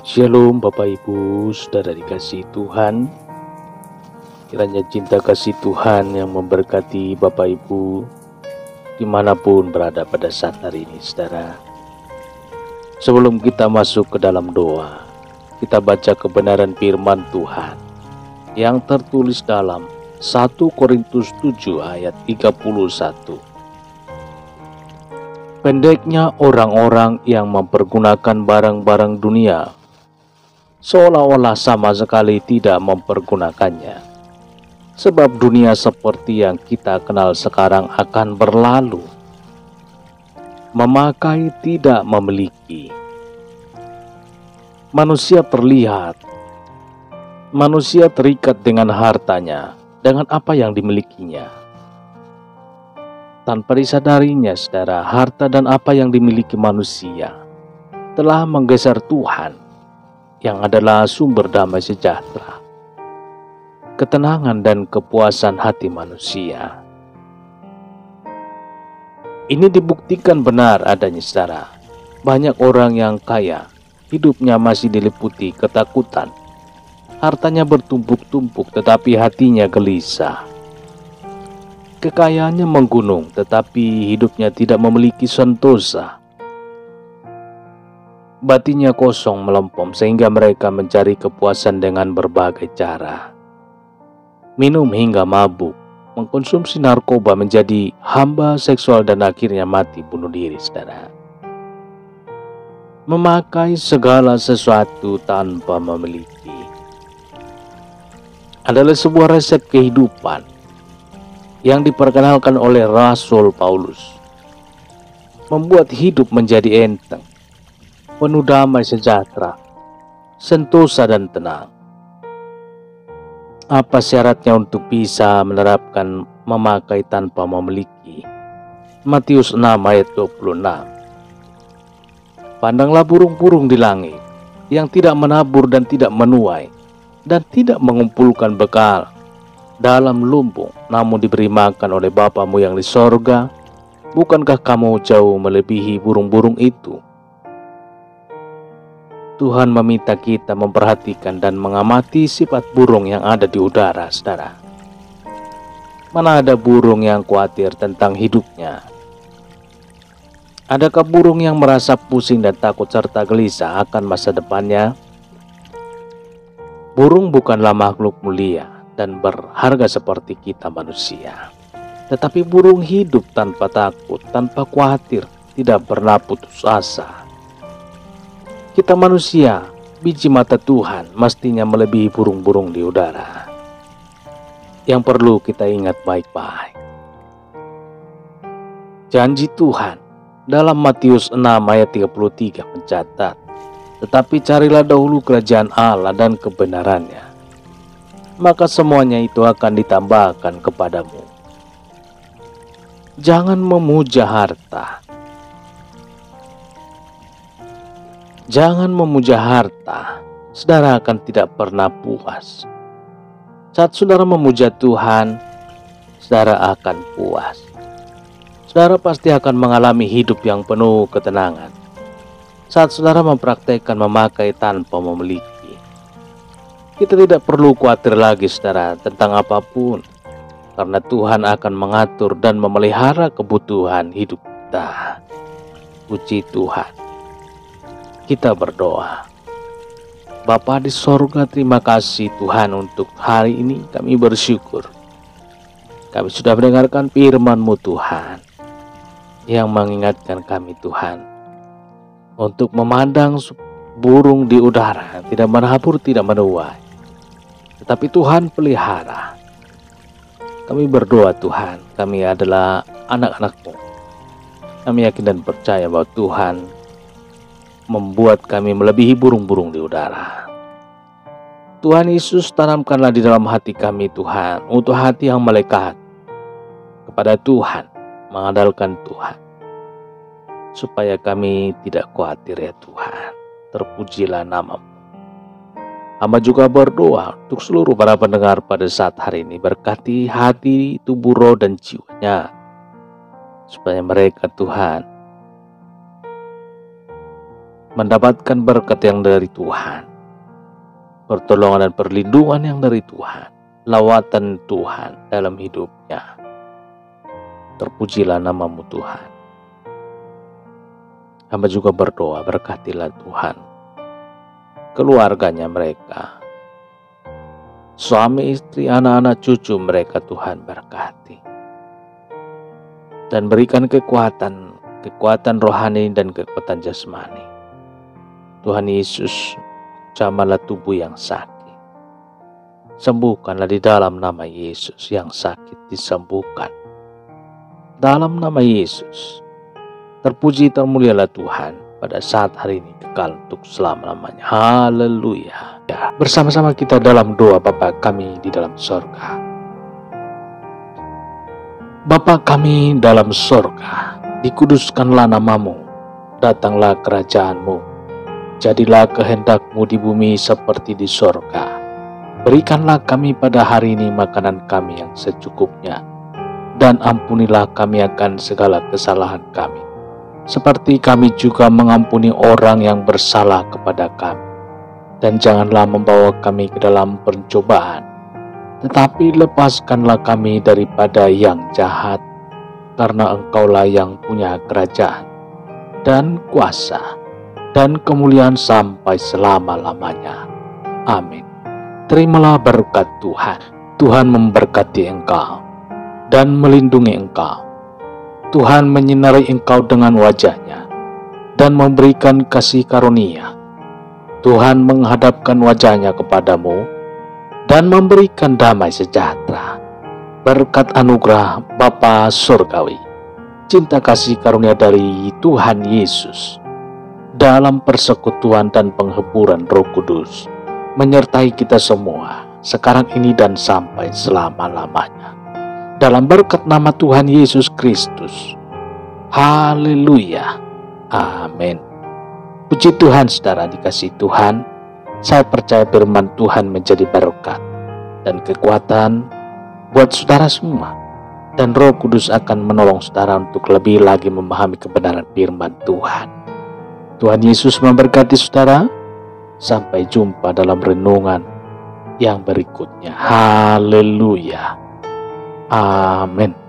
Shalom Bapak Ibu, Saudara dikasihi Tuhan. Kiranya cinta kasih Tuhan yang memberkati Bapak Ibu dimanapun berada pada saat hari ini, Saudara. Sebelum kita masuk ke dalam doa, kita baca kebenaran firman Tuhan yang tertulis dalam 1 Korintus 7 ayat 31. Pendeknya orang-orang yang mempergunakan barang-barang dunia seolah-olah sama sekali tidak mempergunakannya. Sebab dunia seperti yang kita kenal sekarang akan berlalu. Memakai tidak memiliki. Manusia terlihat. Manusia terikat dengan hartanya, dengan apa yang dimilikinya. Tanpa disadarinya, saudara, harta dan apa yang dimiliki manusia telah menggeser Tuhan, yang adalah sumber damai sejahtera, ketenangan dan kepuasan hati manusia. Ini dibuktikan benar adanya, saudara. Banyak orang yang kaya, hidupnya masih diliputi ketakutan. Hartanya bertumpuk-tumpuk tetapi hatinya gelisah. Kekayaannya menggunung tetapi hidupnya tidak memiliki sentosa. Batinnya kosong melempem sehingga mereka mencari kepuasan dengan berbagai cara. Minum hingga mabuk, mengkonsumsi narkoba, menjadi hamba seksual dan akhirnya mati bunuh diri, saudara. Memakai segala sesuatu tanpa memiliki adalah sebuah resep kehidupan yang diperkenalkan oleh Rasul Paulus. Membuat hidup menjadi enteng, penuh damai sejahtera, sentosa dan tenang. Apa syaratnya untuk bisa menerapkan memakai tanpa memiliki? Matius 6 ayat 26. Pandanglah burung-burung di langit yang tidak menabur dan tidak menuai dan tidak mengumpulkan bekal dalam lumbung, namun diberi makan oleh Bapamu yang di sorga. Bukankah kamu jauh melebihi burung-burung itu? Tuhan meminta kita memperhatikan dan mengamati sifat burung yang ada di udara, saudara. Mana ada burung yang khawatir tentang hidupnya? Adakah burung yang merasa pusing dan takut serta gelisah akan masa depannya? Burung bukanlah makhluk mulia dan berharga seperti kita manusia. Tetapi burung hidup tanpa takut, tanpa khawatir, tidak pernah putus asa. Kita manusia, biji mata Tuhan, mestinya melebihi burung-burung di udara. Yang perlu kita ingat baik-baik, janji Tuhan dalam Matius 6 ayat 33 mencatat, tetapi carilah dahulu kerajaan Allah dan kebenarannya, maka semuanya itu akan ditambahkan kepadamu. Jangan memuja harta. Jangan memuja harta, saudara akan tidak pernah puas. Saat saudara memuja Tuhan, saudara akan puas. Saudara pasti akan mengalami hidup yang penuh ketenangan. Saat saudara mempraktekkan memakai tanpa memiliki, kita tidak perlu khawatir lagi, saudara, tentang apapun, karena Tuhan akan mengatur dan memelihara kebutuhan hidup kita. Puji Tuhan. Kita berdoa. Bapa di sorga, terima kasih Tuhan untuk hari ini. Kami bersyukur kami sudah mendengarkan firman-Mu Tuhan, yang mengingatkan kami Tuhan untuk memandang burung di udara, tidak menabur, tidak menuai, tetapi Tuhan pelihara. Kami berdoa Tuhan, kami adalah anak-anak-Mu. Kami yakin dan percaya bahwa Tuhan membuat kami melebihi burung-burung di udara. Tuhan Yesus, tanamkanlah di dalam hati kami Tuhan, untuk hati yang melekat kepada Tuhan, mengandalkan Tuhan, supaya kami tidak khawatir ya Tuhan. Terpujilah nama-Mu. Hamba juga berdoa untuk seluruh para pendengar pada saat hari ini. Berkati hati, tubuh, roh, dan jiwanya, supaya mereka Tuhan mendapatkan berkat yang dari Tuhan, pertolongan dan perlindungan yang dari Tuhan, lawatan Tuhan dalam hidupnya. Terpujilah nama-Mu Tuhan. Hamba juga berdoa, berkatilah Tuhan keluarganya mereka, suami, istri, anak-anak, cucu mereka. Tuhan berkati dan berikan kekuatan rohani dan kekuatan jasmani. Tuhan Yesus, jamahlah tubuh yang sakit, sembuhkanlah di dalam nama Yesus. Yang sakit disembuhkan dalam nama Yesus. Terpuji termulialah Tuhan pada saat hari ini, kekal untuk selama-lamanya. Haleluya. Ya, bersama-sama kita dalam doa. Bapa kami di dalam sorga. Bapa kami dalam sorga, dikuduskanlah nama-Mu, datanglah kerajaan-Mu, jadilah kehendak-Mu di bumi seperti di sorga. Berikanlah kami pada hari ini makanan kami yang secukupnya, dan ampunilah kami akan segala kesalahan kami, seperti kami juga mengampuni orang yang bersalah kepada kami. Dan janganlah membawa kami ke dalam pencobaan, tetapi lepaskanlah kami daripada yang jahat, karena Engkaulah yang punya kerajaan, dan kuasa, dan kemuliaan sampai selama-lamanya. Amin. Terimalah berkat Tuhan. Tuhan memberkati engkau dan melindungi engkau. Tuhan menyinari engkau dengan wajah-Nya dan memberikan kasih karunia. Tuhan menghadapkan wajah-Nya kepadamu dan memberikan damai sejahtera. Berkat anugerah Bapa Surgawi, cinta kasih karunia dari Tuhan Yesus, dalam persekutuan dan penghiburan Roh Kudus, menyertai kita semua sekarang ini dan sampai selama-lamanya. Dalam berkat nama Tuhan Yesus Kristus. Haleluya. Amin. Puji Tuhan, saudara dikasih Tuhan. Saya percaya firman Tuhan menjadi berkat dan kekuatan buat saudara semua. Dan Roh Kudus akan menolong saudara untuk lebih lagi memahami kebenaran firman Tuhan. Tuhan Yesus memberkati saudara. Sampai jumpa dalam renungan yang berikutnya. Haleluya. Amin.